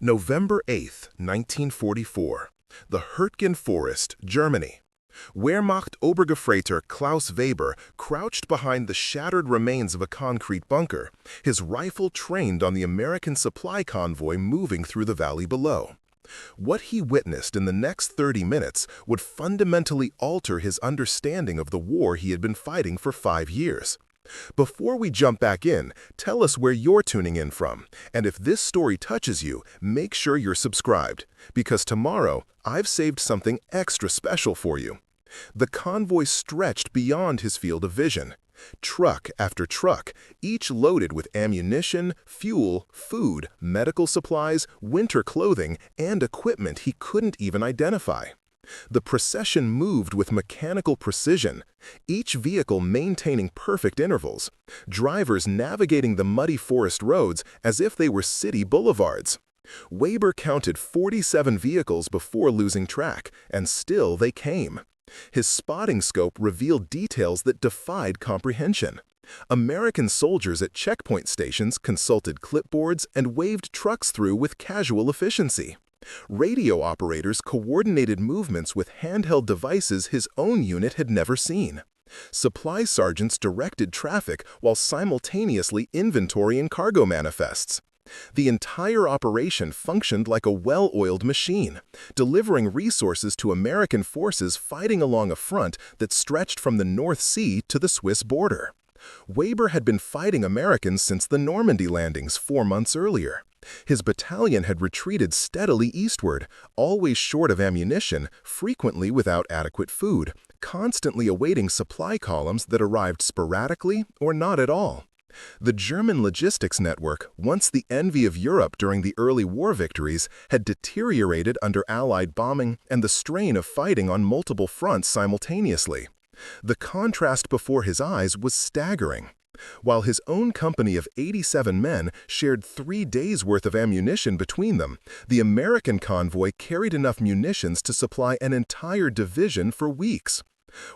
November 8, 1944. The Hürtgen Forest, Germany. Wehrmacht Obergefreiter Klaus Weber crouched behind the shattered remains of a concrete bunker, his rifle trained on the American supply convoy moving through the valley below. What he witnessed in the next 30 minutes would fundamentally alter his understanding of the war he had been fighting for 5 years. Before we jump back in, tell us where you're tuning in from, and if this story touches you, make sure you're subscribed, because tomorrow I've saved something extra special for you. The convoy stretched beyond his field of vision. Truck after truck, each loaded with ammunition, fuel, food, medical supplies, winter clothing, and equipment he couldn't even identify. The procession moved with mechanical precision, each vehicle maintaining perfect intervals, drivers navigating the muddy forest roads as if they were city boulevards. Weber counted 47 vehicles before losing track, and still they came. His spotting scope revealed details that defied comprehension. American soldiers at checkpoint stations consulted clipboards and waved trucks through with casual efficiency. Radio operators coordinated movements with handheld devices his own unit had never seen. Supply sergeants directed traffic while simultaneously inventorying cargo manifests. The entire operation functioned like a well-oiled machine, delivering resources to American forces fighting along a front that stretched from the North Sea to the Swiss border. Weber had been fighting Americans since the Normandy landings 4 months earlier. His battalion had retreated steadily eastward, always short of ammunition, frequently without adequate food, constantly awaiting supply columns that arrived sporadically or not at all. The German logistics network, once the envy of Europe during the early war victories, had deteriorated under Allied bombing and the strain of fighting on multiple fronts simultaneously. The contrast before his eyes was staggering. While his own company of 87 men shared 3 days' worth of ammunition between them, the American convoy carried enough munitions to supply an entire division for weeks.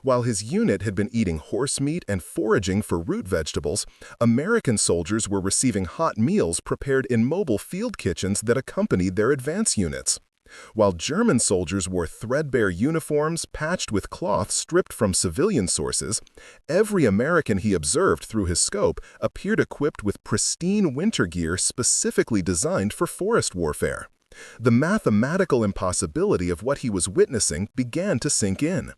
While his unit had been eating horse meat and foraging for root vegetables, American soldiers were receiving hot meals prepared in mobile field kitchens that accompanied their advance units. While German soldiers wore threadbare uniforms patched with cloth stripped from civilian sources, every American he observed through his scope appeared equipped with pristine winter gear specifically designed for forest warfare. The mathematical impossibility of what he was witnessing began to sink in.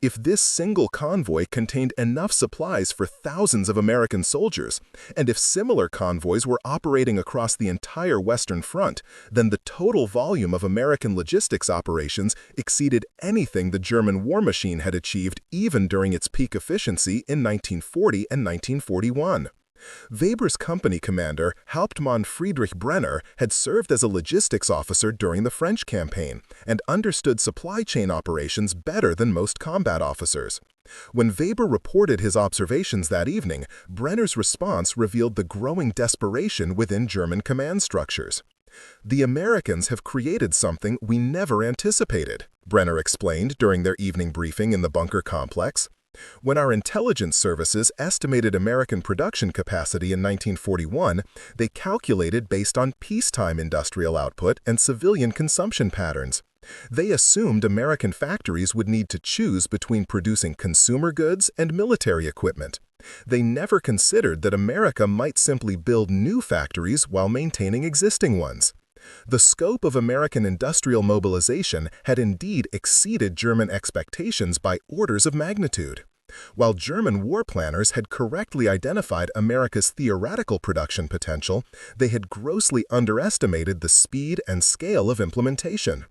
If this single convoy contained enough supplies for thousands of American soldiers, and if similar convoys were operating across the entire Western Front, then the total volume of American logistics operations exceeded anything the German war machine had achieved even during its peak efficiency in 1940 and 1941. Weber's company commander, Hauptmann Friedrich Brenner, had served as a logistics officer during the French campaign and understood supply chain operations better than most combat officers. When Weber reported his observations that evening, Brenner's response revealed the growing desperation within German command structures. "The Americans have created something we never anticipated," Brenner explained during their evening briefing in the bunker complex. "When our intelligence services estimated American production capacity in 1941, they calculated based on peacetime industrial output and civilian consumption patterns. They assumed American factories would need to choose between producing consumer goods and military equipment. They never considered that America might simply build new factories while maintaining existing ones." The scope of American industrial mobilization had indeed exceeded German expectations by orders of magnitude. While German war planners had correctly identified America's theoretical production potential, they had grossly underestimated the speed and scale of implementation.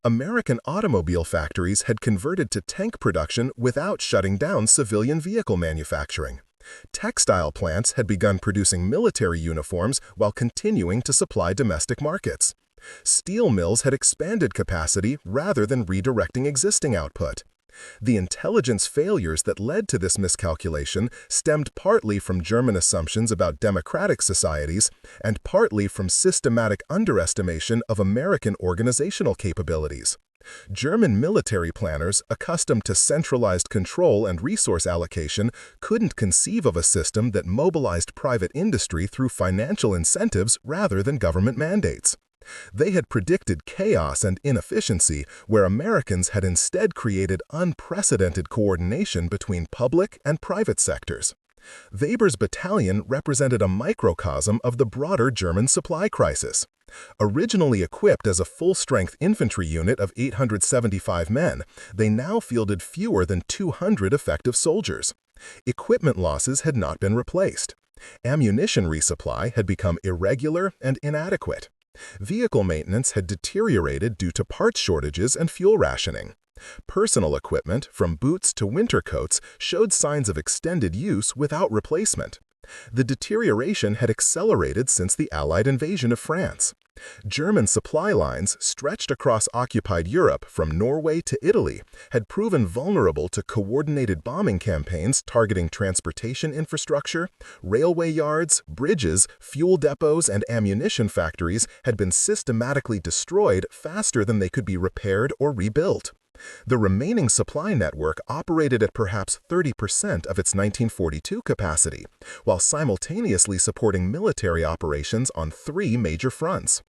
American automobile factories had converted to tank production without shutting down civilian vehicle manufacturing. Textile plants had begun producing military uniforms while continuing to supply domestic markets. Steel mills had expanded capacity rather than redirecting existing output. The intelligence failures that led to this miscalculation stemmed partly from German assumptions about democratic societies and partly from systematic underestimation of American organizational capabilities. German military planners, accustomed to centralized control and resource allocation, couldn't conceive of a system that mobilized private industry through financial incentives rather than government mandates. They had predicted chaos and inefficiency, where Americans had instead created unprecedented coordination between public and private sectors. Weber's battalion represented a microcosm of the broader German supply crisis. Originally equipped as a full-strength infantry unit of 875 men, they now fielded fewer than 200 effective soldiers. Equipment losses had not been replaced. Ammunition resupply had become irregular and inadequate. Vehicle maintenance had deteriorated due to parts shortages and fuel rationing. Personal equipment, from boots to winter coats, showed signs of extended use without replacement. The deterioration had accelerated since the Allied invasion of France. German supply lines, stretched across occupied Europe from Norway to Italy, had proven vulnerable to coordinated bombing campaigns targeting transportation infrastructure. Railway yards, bridges, fuel depots, and ammunition factories had been systematically destroyed faster than they could be repaired or rebuilt. The remaining supply network operated at perhaps 30% of its 1942 capacity, while simultaneously supporting military operations on 3 major fronts.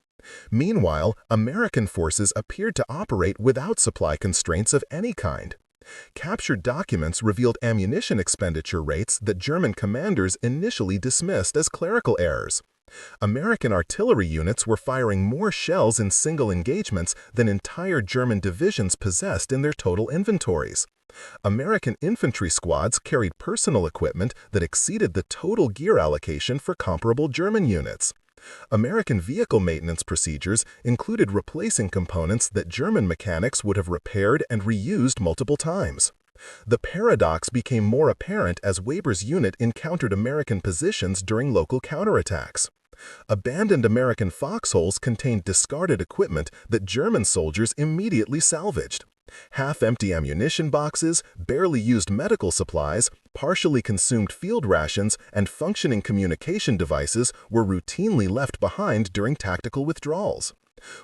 Meanwhile, American forces appeared to operate without supply constraints of any kind. Captured documents revealed ammunition expenditure rates that German commanders initially dismissed as clerical errors. American artillery units were firing more shells in single engagements than entire German divisions possessed in their total inventories. American infantry squads carried personal equipment that exceeded the total gear allocation for comparable German units. American vehicle maintenance procedures included replacing components that German mechanics would have repaired and reused multiple times. The paradox became more apparent as Weber's unit encountered American positions during local counterattacks. Abandoned American foxholes contained discarded equipment that German soldiers immediately salvaged. Half-empty ammunition boxes, barely used medical supplies, partially consumed field rations, and functioning communication devices were routinely left behind during tactical withdrawals.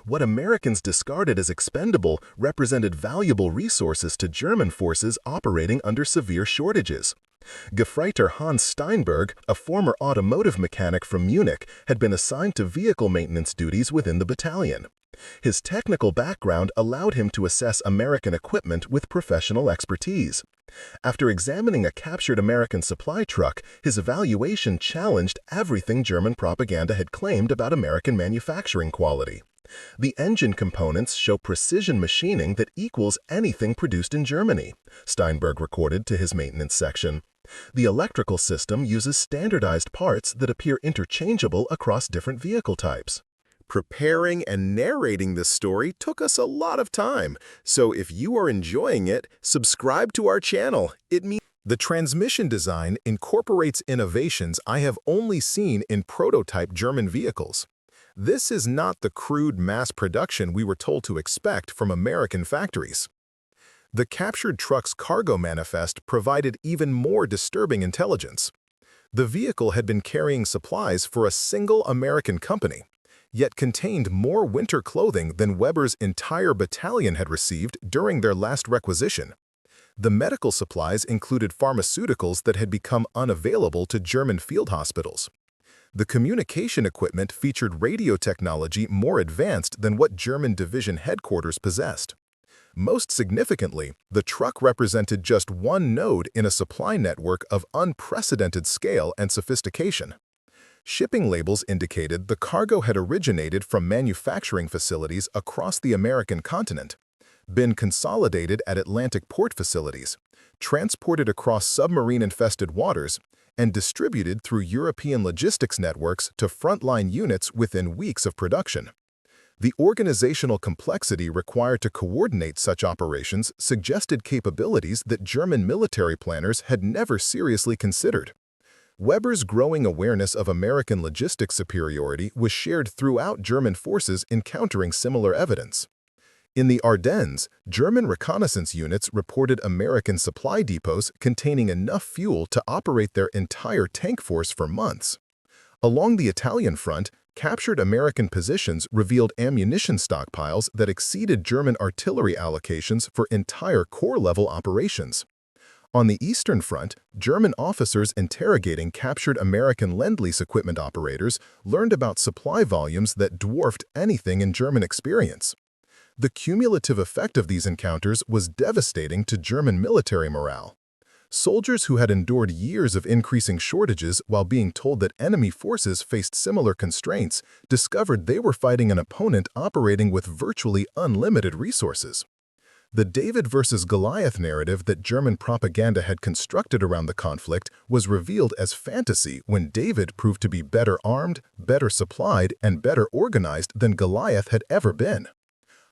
What Americans discarded as expendable represented valuable resources to German forces operating under severe shortages. Gefreiter Hans Steinberg, a former automotive mechanic from Munich, had been assigned to vehicle maintenance duties within the battalion. His technical background allowed him to assess American equipment with professional expertise. After examining a captured American supply truck, his evaluation challenged everything German propaganda had claimed about American manufacturing quality. The engine components show precision machining that equals anything produced in Germany, Steinberg recorded to his maintenance section. The electrical system uses standardized parts that appear interchangeable across different vehicle types. Preparing and narrating this story took us a lot of time, so if you are enjoying it, subscribe to our channel. The transmission design incorporates innovations I have only seen in prototype German vehicles. This is not the crude mass production we were told to expect from American factories. The captured truck's cargo manifest provided even more disturbing intelligence. The vehicle had been carrying supplies for a single American company, yet contained more winter clothing than Weber's entire battalion had received during their last requisition. The medical supplies included pharmaceuticals that had become unavailable to German field hospitals. The communication equipment featured radio technology more advanced than what German division headquarters possessed. Most significantly, the truck represented just one node in a supply network of unprecedented scale and sophistication. Shipping labels indicated the cargo had originated from manufacturing facilities across the American continent, been consolidated at Atlantic port facilities, transported across submarine-infested waters, and distributed through European logistics networks to frontline units within weeks of production. The organizational complexity required to coordinate such operations suggested capabilities that German military planners had never seriously considered. Weber's growing awareness of American logistics superiority was shared throughout German forces encountering similar evidence. In the Ardennes, German reconnaissance units reported American supply depots containing enough fuel to operate their entire tank force for months. Along the Italian front, captured American positions revealed ammunition stockpiles that exceeded German artillery allocations for entire corps-level operations. On the Eastern Front, German officers interrogating captured American Lend-Lease equipment operators learned about supply volumes that dwarfed anything in German experience. The cumulative effect of these encounters was devastating to German military morale. Soldiers who had endured years of increasing shortages while being told that enemy forces faced similar constraints discovered they were fighting an opponent operating with virtually unlimited resources. The David versus Goliath narrative that German propaganda had constructed around the conflict was revealed as fantasy when David proved to be better armed, better supplied, and better organized than Goliath had ever been.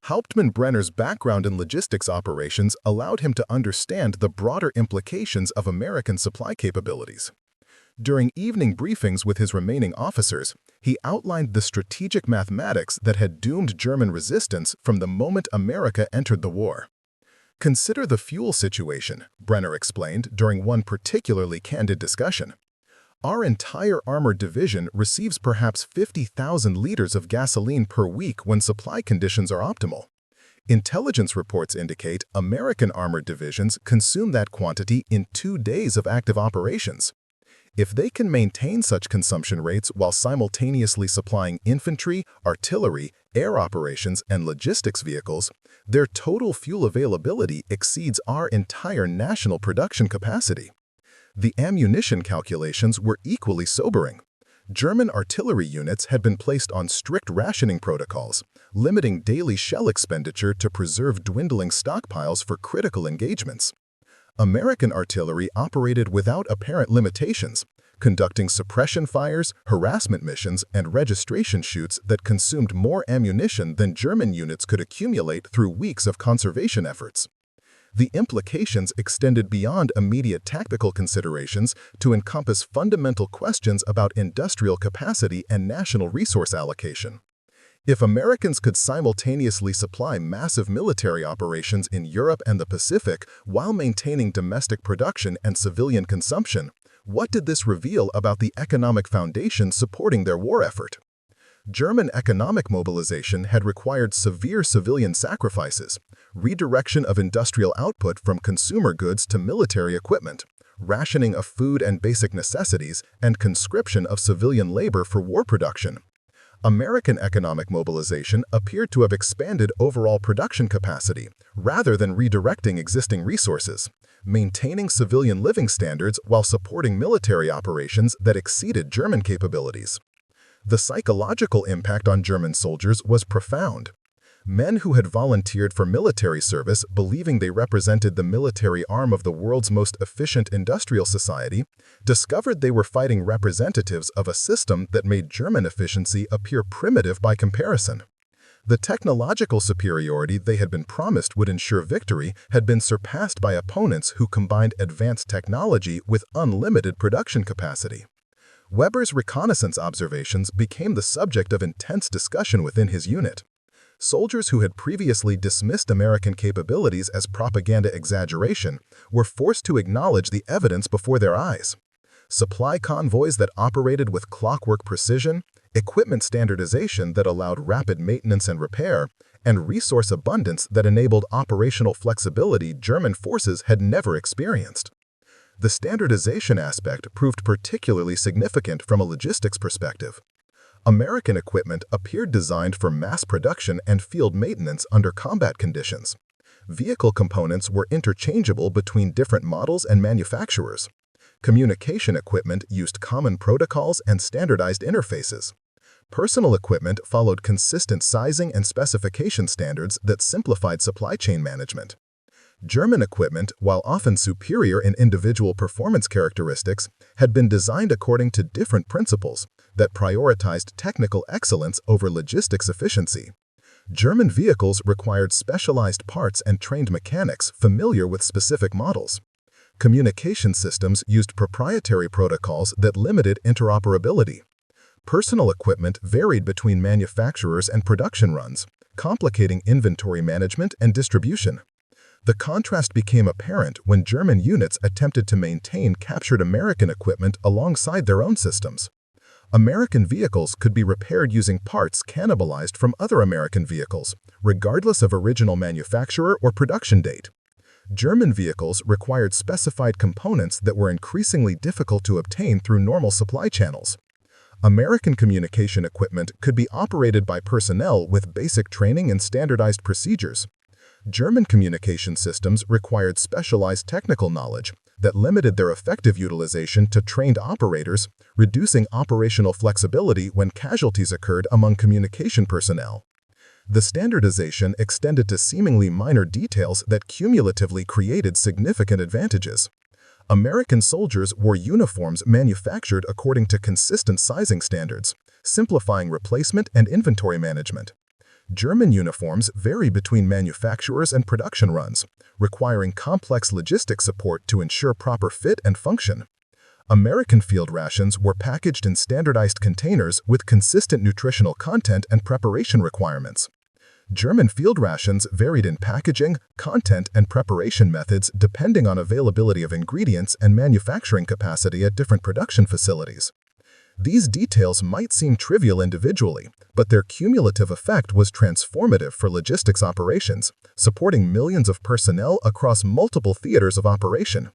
Hauptmann-Brenner's background in logistics operations allowed him to understand the broader implications of American supply capabilities. During evening briefings with his remaining officers, he outlined the strategic mathematics that had doomed German resistance from the moment America entered the war. Consider the fuel situation, Brenner explained during one particularly candid discussion. Our entire armored division receives perhaps 50,000 liters of gasoline per week when supply conditions are optimal. Intelligence reports indicate American armored divisions consume that quantity in 2 days of active operations. If they can maintain such consumption rates while simultaneously supplying infantry, artillery, air operations, and logistics vehicles, their total fuel availability exceeds our entire national production capacity. The ammunition calculations were equally sobering. German artillery units had been placed on strict rationing protocols, limiting daily shell expenditure to preserve dwindling stockpiles for critical engagements. American artillery operated without apparent limitations, conducting suppression fires, harassment missions, and registration shoots that consumed more ammunition than German units could accumulate through weeks of conservation efforts. The implications extended beyond immediate tactical considerations to encompass fundamental questions about industrial capacity and national resource allocation. If Americans could simultaneously supply massive military operations in Europe and the Pacific while maintaining domestic production and civilian consumption, what did this reveal about the economic foundation supporting their war effort? German economic mobilization had required severe civilian sacrifices, redirection of industrial output from consumer goods to military equipment, rationing of food and basic necessities, and conscription of civilian labor for war production. American economic mobilization appeared to have expanded overall production capacity, rather than redirecting existing resources, maintaining civilian living standards while supporting military operations that exceeded German capabilities. The psychological impact on German soldiers was profound. Men who had volunteered for military service believing they represented the military arm of the world's most efficient industrial society discovered they were fighting representatives of a system that made German efficiency appear primitive by comparison. The technological superiority they had been promised would ensure victory had been surpassed by opponents who combined advanced technology with unlimited production capacity. Weber's reconnaissance observations became the subject of intense discussion within his unit. Soldiers who had previously dismissed American capabilities as propaganda exaggeration were forced to acknowledge the evidence before their eyes. Supply convoys that operated with clockwork precision, equipment standardization that allowed rapid maintenance and repair, and resource abundance that enabled operational flexibility German forces had never experienced. The standardization aspect proved particularly significant from a logistics perspective. American equipment appeared designed for mass production and field maintenance under combat conditions. Vehicle components were interchangeable between different models and manufacturers. Communication equipment used common protocols and standardized interfaces. Personal equipment followed consistent sizing and specification standards that simplified supply chain management. German equipment, while often superior in individual performance characteristics, had been designed according to different principles that prioritized technical excellence over logistics efficiency. German vehicles required specialized parts and trained mechanics familiar with specific models. Communication systems used proprietary protocols that limited interoperability. Personal equipment varied between manufacturers and production runs, complicating inventory management and distribution. The contrast became apparent when German units attempted to maintain captured American equipment alongside their own systems. American vehicles could be repaired using parts cannibalized from other American vehicles, regardless of original manufacturer or production date. German vehicles required specified components that were increasingly difficult to obtain through normal supply channels. American communication equipment could be operated by personnel with basic training and standardized procedures. German communication systems required specialized technical knowledge that limited their effective utilization to trained operators, reducing operational flexibility when casualties occurred among communication personnel. The standardization extended to seemingly minor details that cumulatively created significant advantages. American soldiers wore uniforms manufactured according to consistent sizing standards, simplifying replacement and inventory management. German uniforms vary between manufacturers and production runs, requiring complex logistic support to ensure proper fit and function. American field rations were packaged in standardized containers with consistent nutritional content and preparation requirements. German field rations varied in packaging, content, and preparation methods depending on availability of ingredients and manufacturing capacity at different production facilities. These details might seem trivial individually, but their cumulative effect was transformative for logistics operations, supporting millions of personnel across multiple theaters of operation.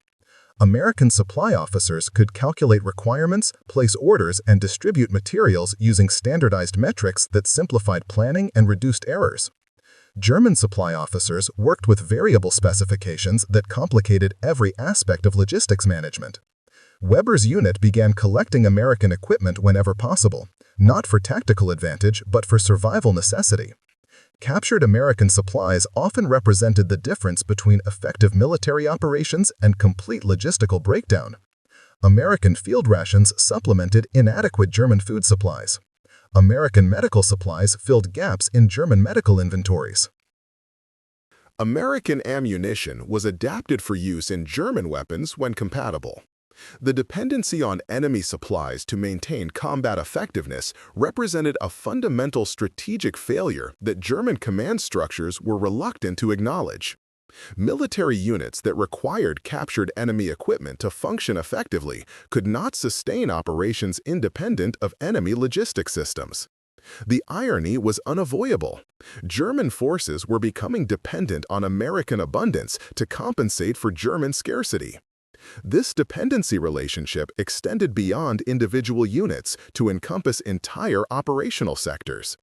American supply officers could calculate requirements, place orders, and distribute materials using standardized metrics that simplified planning and reduced errors. German supply officers worked with variable specifications that complicated every aspect of logistics management. Weber's unit began collecting American equipment whenever possible, not for tactical advantage but for survival necessity. Captured American supplies often represented the difference between effective military operations and complete logistical breakdown. American field rations supplemented inadequate German food supplies. American medical supplies filled gaps in German medical inventories. American ammunition was adapted for use in German weapons when compatible. The dependency on enemy supplies to maintain combat effectiveness represented a fundamental strategic failure that German command structures were reluctant to acknowledge. Military units that required captured enemy equipment to function effectively could not sustain operations independent of enemy logistic systems. The irony was unavoidable. German forces were becoming dependent on American abundance to compensate for German scarcity. This dependency relationship extended beyond individual units to encompass entire operational sectors.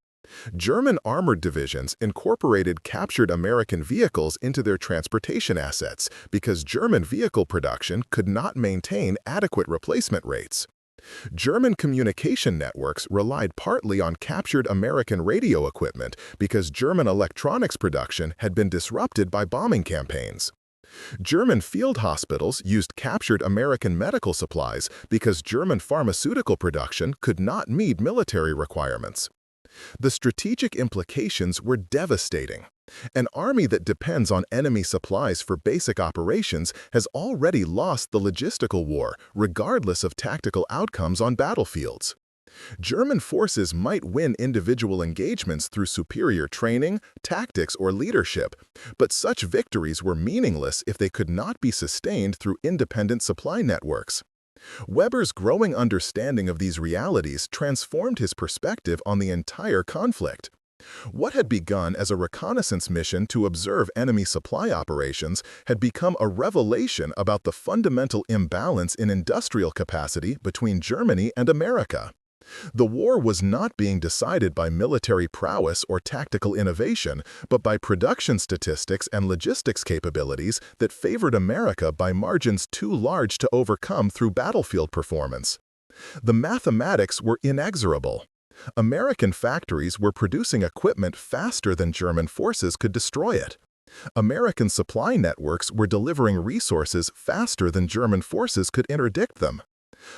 German armored divisions incorporated captured American vehicles into their transportation assets because German vehicle production could not maintain adequate replacement rates. German communication networks relied partly on captured American radio equipment because German electronics production had been disrupted by bombing campaigns. German field hospitals used captured American medical supplies because German pharmaceutical production could not meet military requirements. The strategic implications were devastating. An army that depends on enemy supplies for basic operations has already lost the logistical war, regardless of tactical outcomes on battlefields. German forces might win individual engagements through superior training, tactics, or leadership, but such victories were meaningless if they could not be sustained through independent supply networks. Weber's growing understanding of these realities transformed his perspective on the entire conflict. What had begun as a reconnaissance mission to observe enemy supply operations had become a revelation about the fundamental imbalance in industrial capacity between Germany and America. The war was not being decided by military prowess or tactical innovation, but by production statistics and logistics capabilities that favored America by margins too large to overcome through battlefield performance. The mathematics were inexorable. American factories were producing equipment faster than German forces could destroy it. American supply networks were delivering resources faster than German forces could interdict them.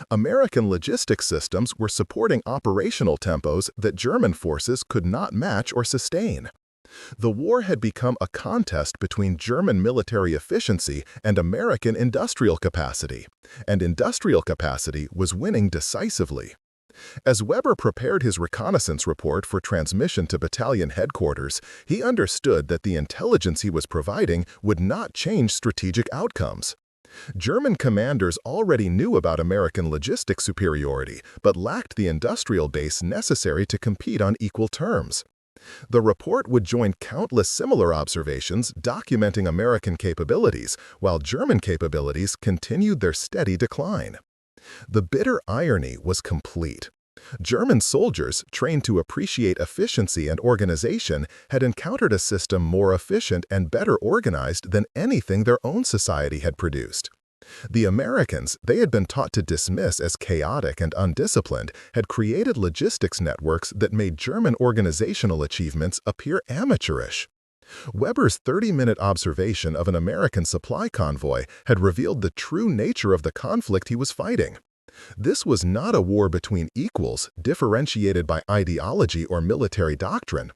American logistics systems were supporting operational tempos that German forces could not match or sustain. The war had become a contest between German military efficiency and American industrial capacity, and industrial capacity was winning decisively. As Weber prepared his reconnaissance report for transmission to battalion headquarters, he understood that the intelligence he was providing would not change strategic outcomes. German commanders already knew about American logistic superiority, but lacked the industrial base necessary to compete on equal terms. The report would join countless similar observations documenting American capabilities, while German capabilities continued their steady decline. The bitter irony was complete. German soldiers, trained to appreciate efficiency and organization, had encountered a system more efficient and better organized than anything their own society had produced. The Americans, they had been taught to dismiss as chaotic and undisciplined, had created logistics networks that made German organizational achievements appear amateurish. Weber's 30-minute observation of an American supply convoy had revealed the true nature of the conflict he was fighting. This was not a war between equals, differentiated by ideology or military doctrine.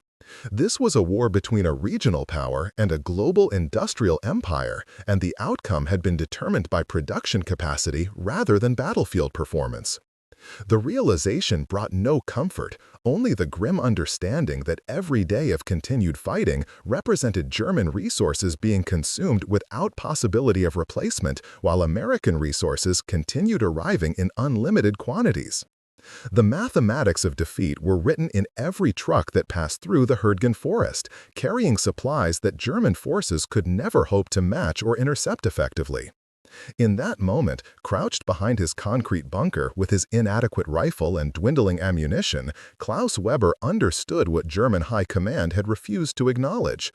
This was a war between a regional power and a global industrial empire, and the outcome had been determined by production capacity rather than battlefield performance. The realization brought no comfort, only the grim understanding that every day of continued fighting represented German resources being consumed without possibility of replacement, while American resources continued arriving in unlimited quantities. The mathematics of defeat were written in every truck that passed through the Hürtgen Forest, carrying supplies that German forces could never hope to match or intercept effectively. In that moment, crouched behind his concrete bunker with his inadequate rifle and dwindling ammunition, Klaus Weber understood what German high command had refused to acknowledge.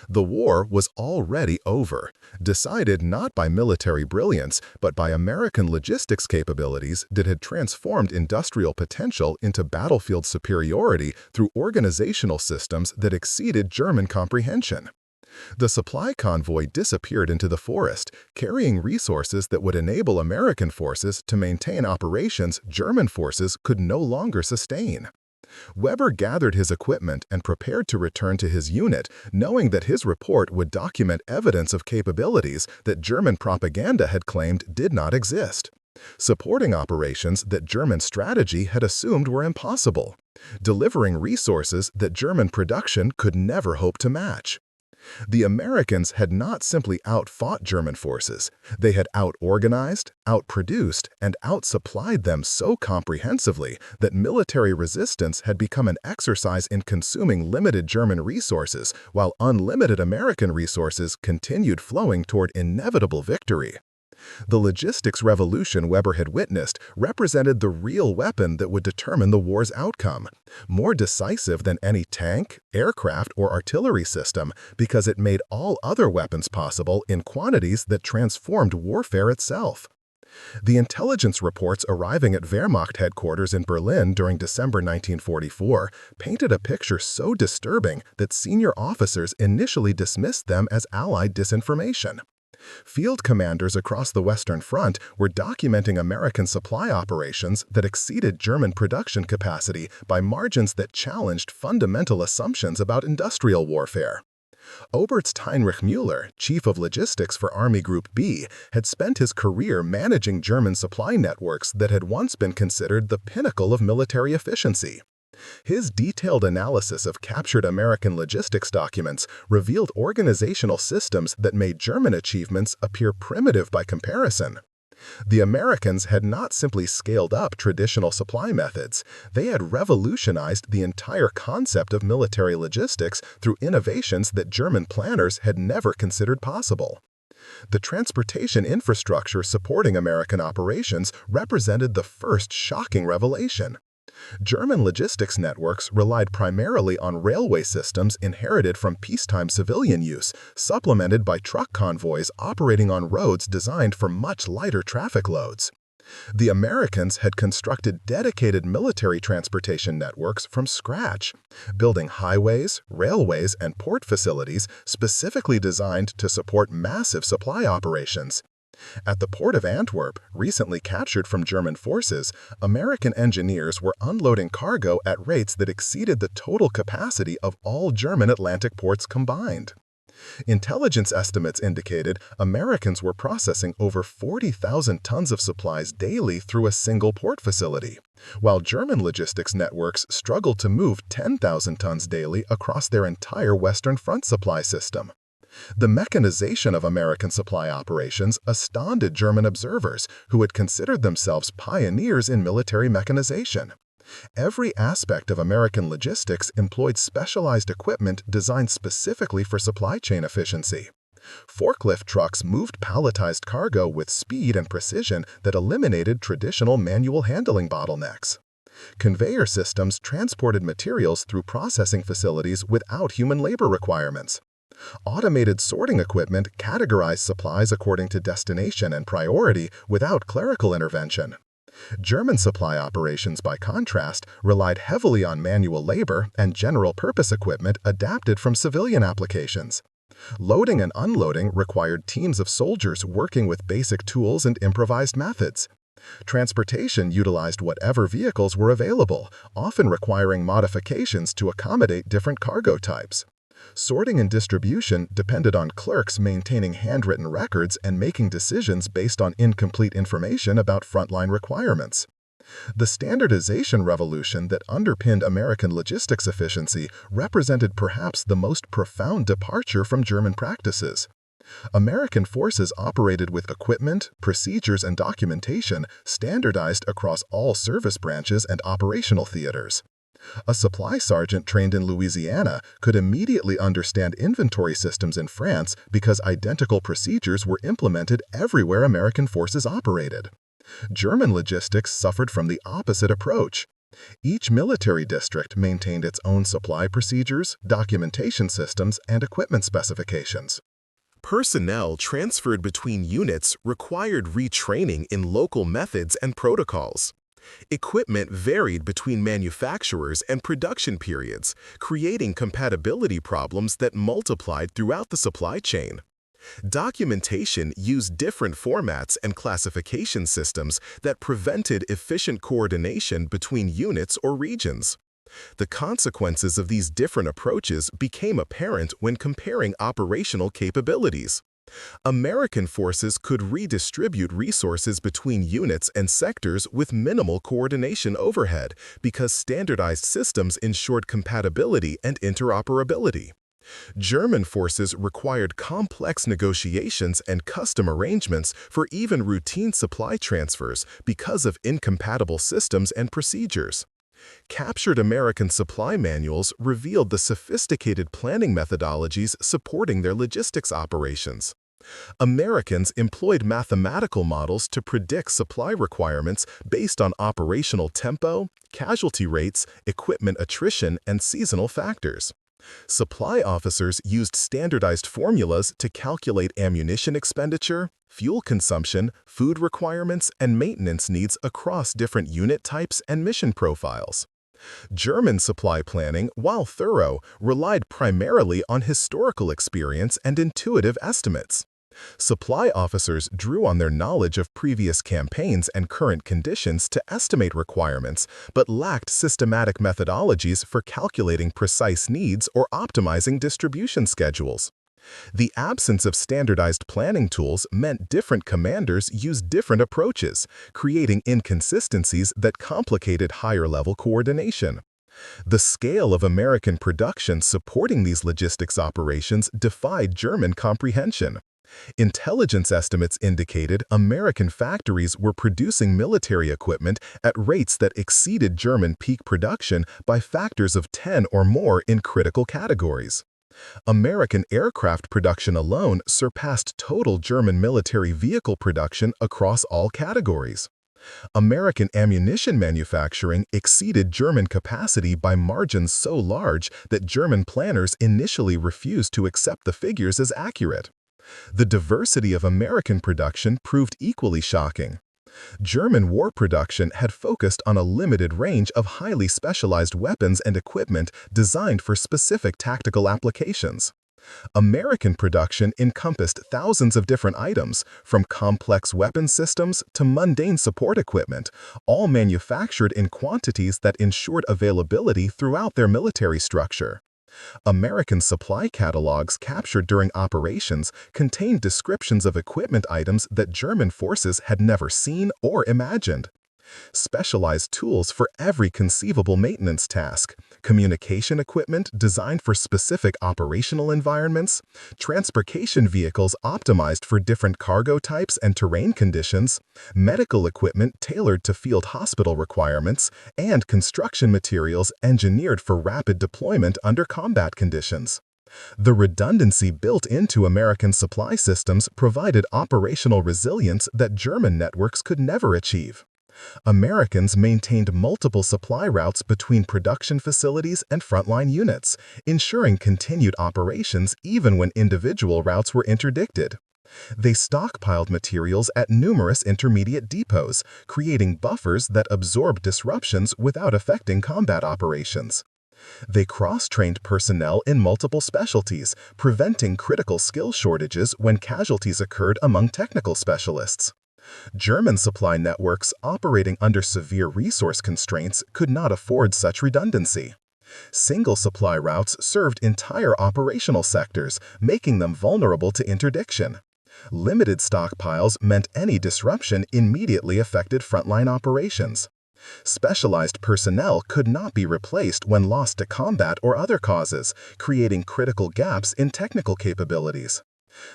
The war was already over, decided not by military brilliance, but by American logistics capabilities that had transformed industrial potential into battlefield superiority through organizational systems that exceeded German comprehension. The supply convoy disappeared into the forest, carrying resources that would enable American forces to maintain operations German forces could no longer sustain. Weber gathered his equipment and prepared to return to his unit, knowing that his report would document evidence of capabilities that German propaganda had claimed did not exist, supporting operations that German strategy had assumed were impossible, delivering resources that German production could never hope to match. The Americans had not simply outfought German forces, they had out-organized, outproduced, and outsupplied them so comprehensively that military resistance had become an exercise in consuming limited German resources, while unlimited American resources continued flowing toward inevitable victory. The logistics revolution Weber had witnessed represented the real weapon that would determine the war's outcome, more decisive than any tank, aircraft, or artillery system because it made all other weapons possible in quantities that transformed warfare itself. The intelligence reports arriving at Wehrmacht headquarters in Berlin during December 1944 painted a picture so disturbing that senior officers initially dismissed them as Allied disinformation. Field commanders across the Western Front were documenting American supply operations that exceeded German production capacity by margins that challenged fundamental assumptions about industrial warfare. Oberst Heinrich Müller, chief of logistics for Army Group B, had spent his career managing German supply networks that had once been considered the pinnacle of military efficiency. His detailed analysis of captured American logistics documents revealed organizational systems that made German achievements appear primitive by comparison. The Americans had not simply scaled up traditional supply methods, they had revolutionized the entire concept of military logistics through innovations that German planners had never considered possible. The transportation infrastructure supporting American operations represented the first shocking revelation. German logistics networks relied primarily on railway systems inherited from peacetime civilian use, supplemented by truck convoys operating on roads designed for much lighter traffic loads. The Americans had constructed dedicated military transportation networks from scratch, building highways, railways, and port facilities specifically designed to support massive supply operations. At the port of Antwerp, recently captured from German forces, American engineers were unloading cargo at rates that exceeded the total capacity of all German Atlantic ports combined. Intelligence estimates indicated Americans were processing over 40,000 tons of supplies daily through a single port facility, while German logistics networks struggled to move 10,000 tons daily across their entire Western Front supply system. The mechanization of American supply operations astounded German observers who had considered themselves pioneers in military mechanization. Every aspect of American logistics employed specialized equipment designed specifically for supply chain efficiency. Forklift trucks moved palletized cargo with speed and precision that eliminated traditional manual handling bottlenecks. Conveyor systems transported materials through processing facilities without human labor requirements. Automated sorting equipment categorized supplies according to destination and priority without clerical intervention. German supply operations, by contrast, relied heavily on manual labor and general-purpose equipment adapted from civilian applications. Loading and unloading required teams of soldiers working with basic tools and improvised methods. Transportation utilized whatever vehicles were available, often requiring modifications to accommodate different cargo types. Sorting and distribution depended on clerks maintaining handwritten records and making decisions based on incomplete information about frontline requirements. The standardization revolution that underpinned American logistics efficiency represented perhaps the most profound departure from German practices. American forces operated with equipment, procedures, and documentation standardized across all service branches and operational theaters. A supply sergeant trained in Louisiana could immediately understand inventory systems in France because identical procedures were implemented everywhere American forces operated. German logistics suffered from the opposite approach. Each military district maintained its own supply procedures, documentation systems, and equipment specifications. Personnel transferred between units required retraining in local methods and protocols. Equipment varied between manufacturers and production periods, creating compatibility problems that multiplied throughout the supply chain. Documentation used different formats and classification systems that prevented efficient coordination between units or regions. The consequences of these different approaches became apparent when comparing operational capabilities. American forces could redistribute resources between units and sectors with minimal coordination overhead because standardized systems ensured compatibility and interoperability. German forces required complex negotiations and custom arrangements for even routine supply transfers because of incompatible systems and procedures. Captured American supply manuals revealed the sophisticated planning methodologies supporting their logistics operations. Americans employed mathematical models to predict supply requirements based on operational tempo, casualty rates, equipment attrition, and seasonal factors. Supply officers used standardized formulas to calculate ammunition expenditure, fuel consumption, food requirements, and maintenance needs across different unit types and mission profiles. German supply planning, while thorough, relied primarily on historical experience and intuitive estimates. Supply officers drew on their knowledge of previous campaigns and current conditions to estimate requirements, but lacked systematic methodologies for calculating precise needs or optimizing distribution schedules. The absence of standardized planning tools meant different commanders used different approaches, creating inconsistencies that complicated higher-level coordination. The scale of American production supporting these logistics operations defied German comprehension. Intelligence estimates indicated American factories were producing military equipment at rates that exceeded German peak production by factors of 10 or more in critical categories. American aircraft production alone surpassed total German military vehicle production across all categories. American ammunition manufacturing exceeded German capacity by margins so large that German planners initially refused to accept the figures as accurate. The diversity of American production proved equally shocking. German war production had focused on a limited range of highly specialized weapons and equipment designed for specific tactical applications. American production encompassed thousands of different items, from complex weapon systems to mundane support equipment, all manufactured in quantities that ensured availability throughout their military structure. American supply catalogs captured during operations contained descriptions of equipment items that German forces had never seen or imagined. Specialized tools for every conceivable maintenance task, communication equipment designed for specific operational environments, transportation vehicles optimized for different cargo types and terrain conditions, medical equipment tailored to field hospital requirements, and construction materials engineered for rapid deployment under combat conditions. The redundancy built into American supply systems provided operational resilience that German networks could never achieve. Americans maintained multiple supply routes between production facilities and frontline units, ensuring continued operations even when individual routes were interdicted. They stockpiled materials at numerous intermediate depots, creating buffers that absorbed disruptions without affecting combat operations. They cross-trained personnel in multiple specialties, preventing critical skill shortages when casualties occurred among technical specialists. German supply networks operating under severe resource constraints could not afford such redundancy. Single supply routes served entire operational sectors, making them vulnerable to interdiction. Limited stockpiles meant any disruption immediately affected frontline operations. Specialized personnel could not be replaced when lost to combat or other causes, creating critical gaps in technical capabilities.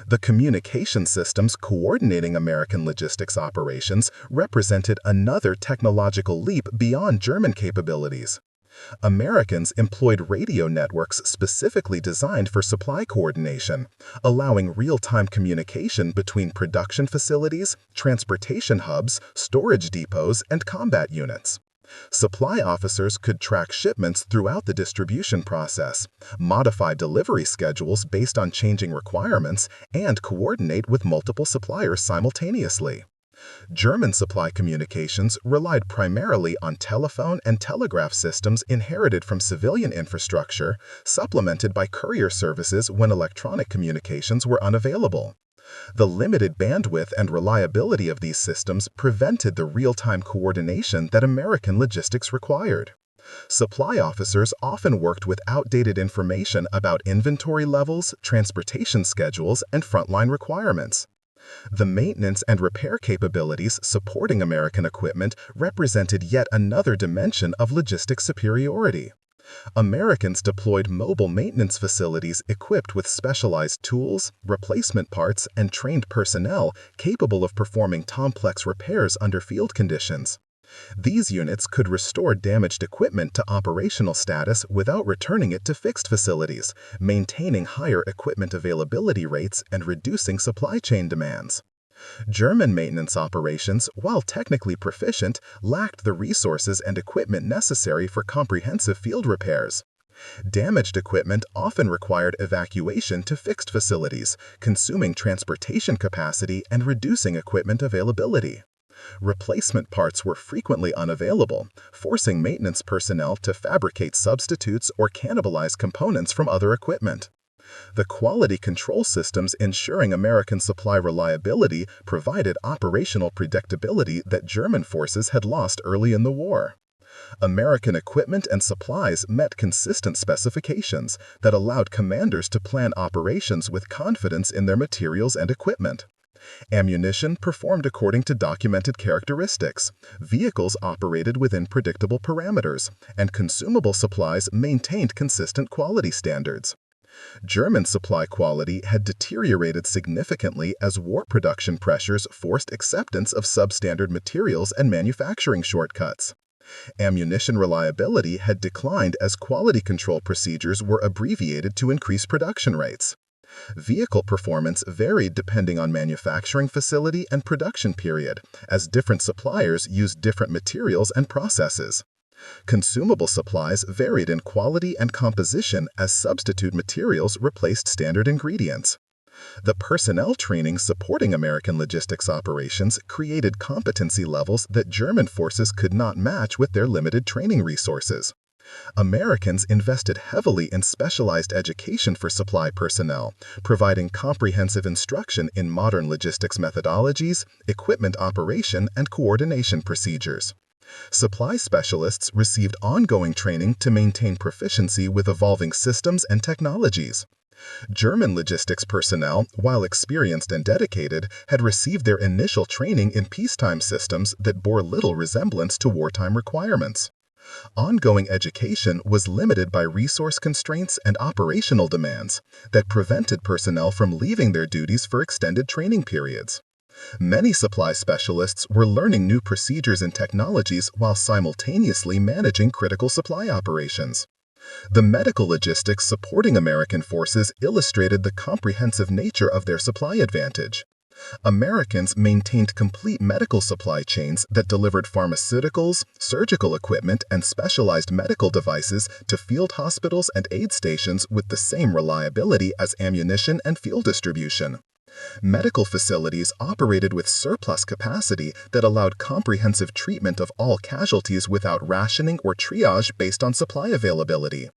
The communication systems coordinating American logistics operations represented another technological leap beyond German capabilities. Americans employed radio networks specifically designed for supply coordination, allowing real-time communication between production facilities, transportation hubs, storage depots, and combat units. Supply officers could track shipments throughout the distribution process, modify delivery schedules based on changing requirements, and coordinate with multiple suppliers simultaneously. German supply communications relied primarily on telephone and telegraph systems inherited from civilian infrastructure, supplemented by courier services when electronic communications were unavailable. The limited bandwidth and reliability of these systems prevented the real-time coordination that American logistics required. Supply officers often worked with outdated information about inventory levels, transportation schedules, and frontline requirements. The maintenance and repair capabilities supporting American equipment represented yet another dimension of logistics superiority. Americans deployed mobile maintenance facilities equipped with specialized tools, replacement parts, and trained personnel capable of performing complex repairs under field conditions. These units could restore damaged equipment to operational status without returning it to fixed facilities, maintaining higher equipment availability rates and reducing supply chain demands. German maintenance operations, while technically proficient, lacked the resources and equipment necessary for comprehensive field repairs. Damaged equipment often required evacuation to fixed facilities, consuming transportation capacity and reducing equipment availability. Replacement parts were frequently unavailable, forcing maintenance personnel to fabricate substitutes or cannibalize components from other equipment. The quality control systems ensuring American supply reliability provided operational predictability that German forces had lost early in the war. American equipment and supplies met consistent specifications that allowed commanders to plan operations with confidence in their materials and equipment. Ammunition performed according to documented characteristics, vehicles operated within predictable parameters, and consumable supplies maintained consistent quality standards. German supply quality had deteriorated significantly as war production pressures forced acceptance of substandard materials and manufacturing shortcuts. Ammunition reliability had declined as quality control procedures were abbreviated to increase production rates. Vehicle performance varied depending on manufacturing facility and production period, as different suppliers used different materials and processes. Consumable supplies varied in quality and composition as substitute materials replaced standard ingredients. The personnel training supporting American logistics operations created competency levels that German forces could not match with their limited training resources. Americans invested heavily in specialized education for supply personnel, providing comprehensive instruction in modern logistics methodologies, equipment operation, and coordination procedures. Supply specialists received ongoing training to maintain proficiency with evolving systems and technologies. German logistics personnel, while experienced and dedicated, had received their initial training in peacetime systems that bore little resemblance to wartime requirements. Ongoing education was limited by resource constraints and operational demands that prevented personnel from leaving their duties for extended training periods. Many supply specialists were learning new procedures and technologies while simultaneously managing critical supply operations. The medical logistics supporting American forces illustrated the comprehensive nature of their supply advantage. Americans maintained complete medical supply chains that delivered pharmaceuticals, surgical equipment, and specialized medical devices to field hospitals and aid stations with the same reliability as ammunition and fuel distribution. Medical facilities operated with surplus capacity that allowed comprehensive treatment of all casualties without rationing or triage based on supply availability.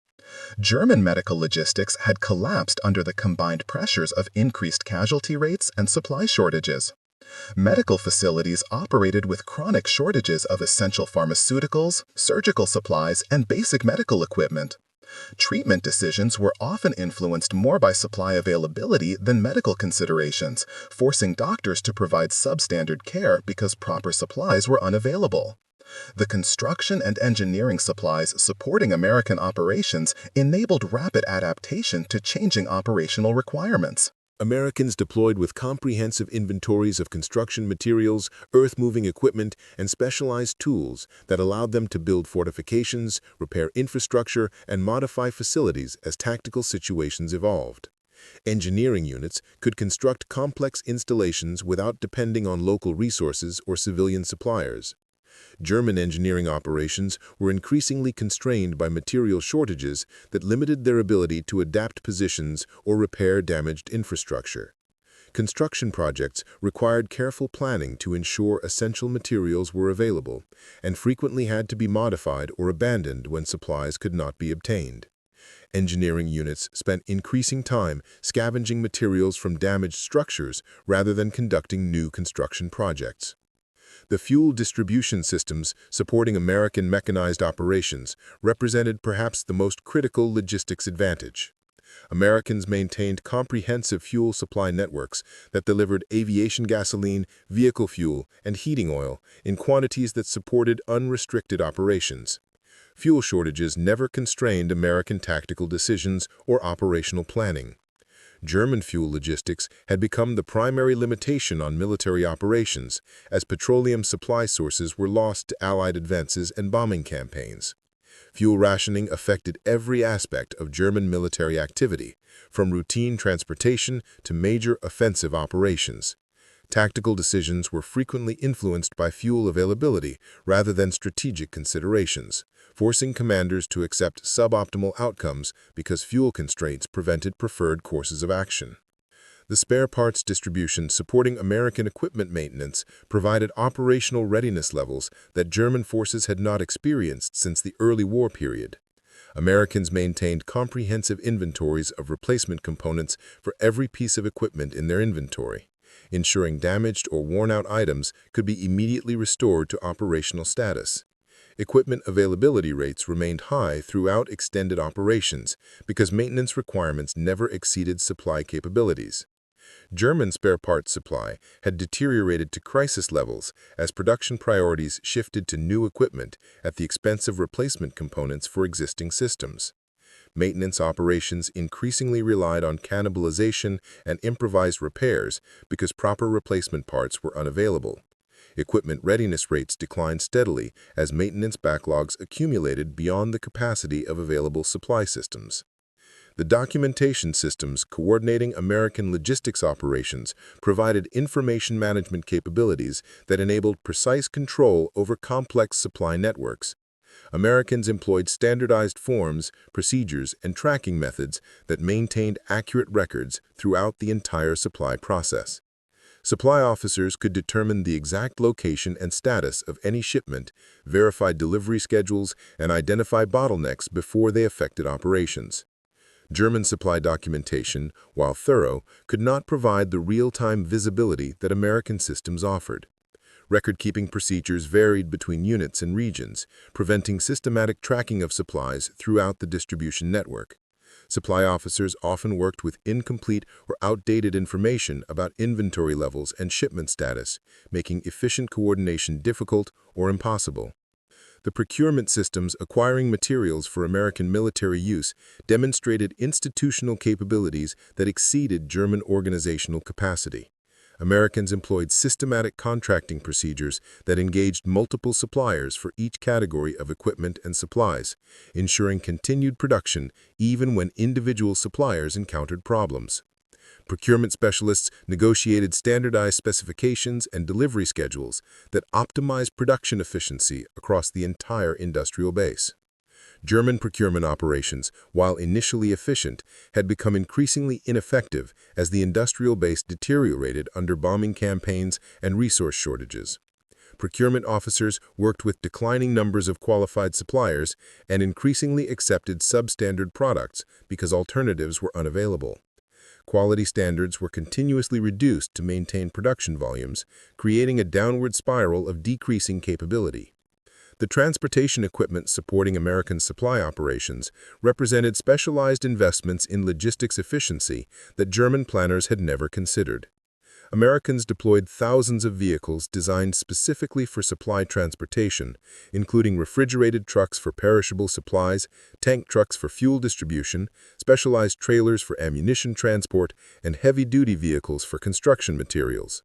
German medical logistics had collapsed under the combined pressures of increased casualty rates and supply shortages. Medical facilities operated with chronic shortages of essential pharmaceuticals, surgical supplies, and basic medical equipment. Treatment decisions were often influenced more by supply availability than medical considerations, forcing doctors to provide substandard care because proper supplies were unavailable. The construction and engineering supplies supporting American operations enabled rapid adaptation to changing operational requirements. Americans deployed with comprehensive inventories of construction materials, earth-moving equipment, and specialized tools that allowed them to build fortifications, repair infrastructure, and modify facilities as tactical situations evolved. Engineering units could construct complex installations without depending on local resources or civilian suppliers. German engineering operations were increasingly constrained by material shortages that limited their ability to adapt positions or repair damaged infrastructure. Construction projects required careful planning to ensure essential materials were available, and frequently had to be modified or abandoned when supplies could not be obtained. Engineering units spent increasing time scavenging materials from damaged structures rather than conducting new construction projects. The fuel distribution systems supporting American mechanized operations represented perhaps the most critical logistics advantage. Americans maintained comprehensive fuel supply networks that delivered aviation gasoline, vehicle fuel, and heating oil in quantities that supported unrestricted operations. Fuel shortages never constrained American tactical decisions or operational planning. German fuel logistics had become the primary limitation on military operations, as petroleum supply sources were lost to Allied advances and bombing campaigns. Fuel rationing affected every aspect of German military activity, from routine transportation to major offensive operations. Tactical decisions were frequently influenced by fuel availability rather than strategic considerations, forcing commanders to accept suboptimal outcomes because fuel constraints prevented preferred courses of action. The spare parts distribution supporting American equipment maintenance provided operational readiness levels that German forces had not experienced since the early war period. Americans maintained comprehensive inventories of replacement components for every piece of equipment in their inventory, ensuring damaged or worn-out items could be immediately restored to operational status. Equipment availability rates remained high throughout extended operations because maintenance requirements never exceeded supply capabilities. German spare parts supply had deteriorated to crisis levels as production priorities shifted to new equipment at the expense of replacement components for existing systems. Maintenance operations increasingly relied on cannibalization and improvised repairs because proper replacement parts were unavailable. Equipment readiness rates declined steadily as maintenance backlogs accumulated beyond the capacity of available supply systems. The documentation systems coordinating American logistics operations provided information management capabilities that enabled precise control over complex supply networks. Americans employed standardized forms, procedures, and tracking methods that maintained accurate records throughout the entire supply process. Supply officers could determine the exact location and status of any shipment, verify delivery schedules, and identify bottlenecks before they affected operations. German supply documentation, while thorough, could not provide the real-time visibility that American systems offered. Record-keeping procedures varied between units and regions, preventing systematic tracking of supplies throughout the distribution network. Supply officers often worked with incomplete or outdated information about inventory levels and shipment status, making efficient coordination difficult or impossible. The procurement systems acquiring materials for American military use demonstrated institutional capabilities that exceeded German organizational capacity. Americans employed systematic contracting procedures that engaged multiple suppliers for each category of equipment and supplies, ensuring continued production even when individual suppliers encountered problems. Procurement specialists negotiated standardized specifications and delivery schedules that optimized production efficiency across the entire industrial base. German procurement operations, while initially efficient, had become increasingly ineffective as the industrial base deteriorated under bombing campaigns and resource shortages. Procurement officers worked with declining numbers of qualified suppliers and increasingly accepted substandard products because alternatives were unavailable. Quality standards were continuously reduced to maintain production volumes, creating a downward spiral of decreasing capability. The transportation equipment supporting American supply operations represented specialized investments in logistics efficiency that German planners had never considered. Americans deployed thousands of vehicles designed specifically for supply transportation, including refrigerated trucks for perishable supplies, tank trucks for fuel distribution, specialized trailers for ammunition transport, and heavy-duty vehicles for construction materials.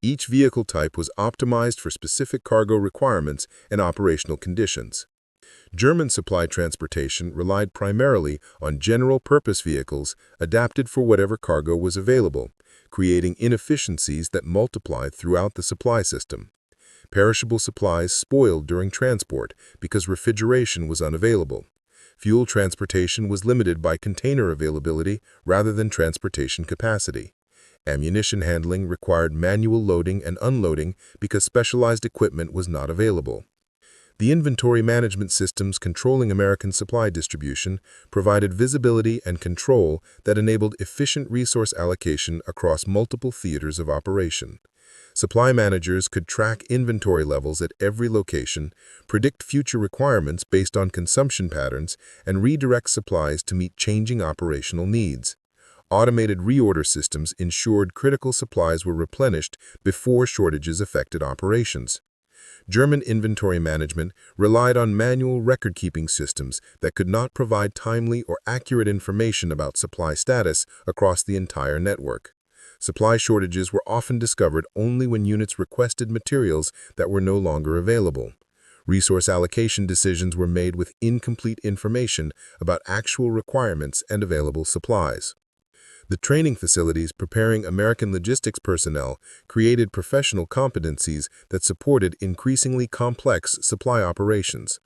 Each vehicle type was optimized for specific cargo requirements and operational conditions. German supply transportation relied primarily on general-purpose vehicles adapted for whatever cargo was available, creating inefficiencies that multiplied throughout the supply system. Perishable supplies spoiled during transport because refrigeration was unavailable. Fuel transportation was limited by container availability rather than transportation capacity. Ammunition handling required manual loading and unloading because specialized equipment was not available. The inventory management systems controlling American supply distribution provided visibility and control that enabled efficient resource allocation across multiple theaters of operation. Supply managers could track inventory levels at every location, predict future requirements based on consumption patterns, and redirect supplies to meet changing operational needs. Automated reorder systems ensured critical supplies were replenished before shortages affected operations. German inventory management relied on manual record-keeping systems that could not provide timely or accurate information about supply status across the entire network. Supply shortages were often discovered only when units requested materials that were no longer available. Resource allocation decisions were made with incomplete information about actual requirements and available supplies. The training facilities preparing American logistics personnel created professional competencies that supported increasingly complex supply operations.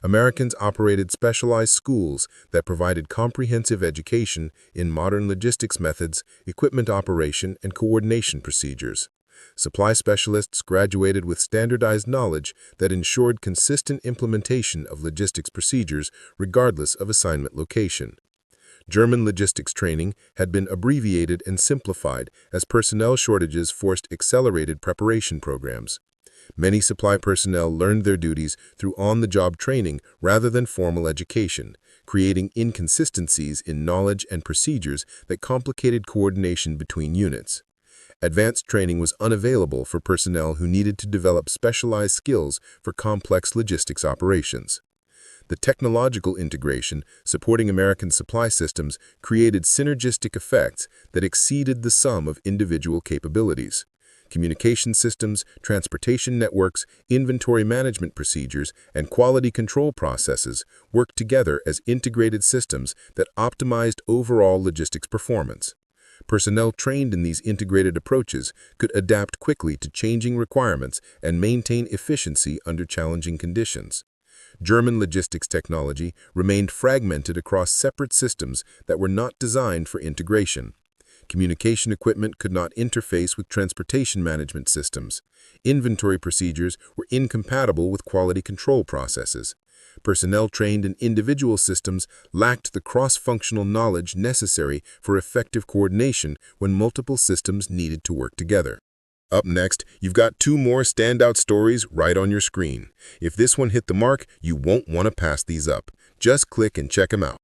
Americans operated specialized schools that provided comprehensive education in modern logistics methods, equipment operation, and coordination procedures. Supply specialists graduated with standardized knowledge that ensured consistent implementation of logistics procedures regardless of assignment location. German logistics training had been abbreviated and simplified as personnel shortages forced accelerated preparation programs. Many supply personnel learned their duties through on-the-job training rather than formal education, creating inconsistencies in knowledge and procedures that complicated coordination between units. Advanced training was unavailable for personnel who needed to develop specialized skills for complex logistics operations. The technological integration supporting American supply systems created synergistic effects that exceeded the sum of individual capabilities. Communication systems, transportation networks, inventory management procedures, and quality control processes worked together as integrated systems that optimized overall logistics performance. Personnel trained in these integrated approaches could adapt quickly to changing requirements and maintain efficiency under challenging conditions. German logistics technology remained fragmented across separate systems that were not designed for integration. Communication equipment could not interface with transportation management systems. Inventory procedures were incompatible with quality control processes. Personnel trained in individual systems lacked the cross-functional knowledge necessary for effective coordination when multiple systems needed to work together. Up next, you've got two more standout stories right on your screen. If this one hit the mark, you won't want to pass these up. Just click and check them out.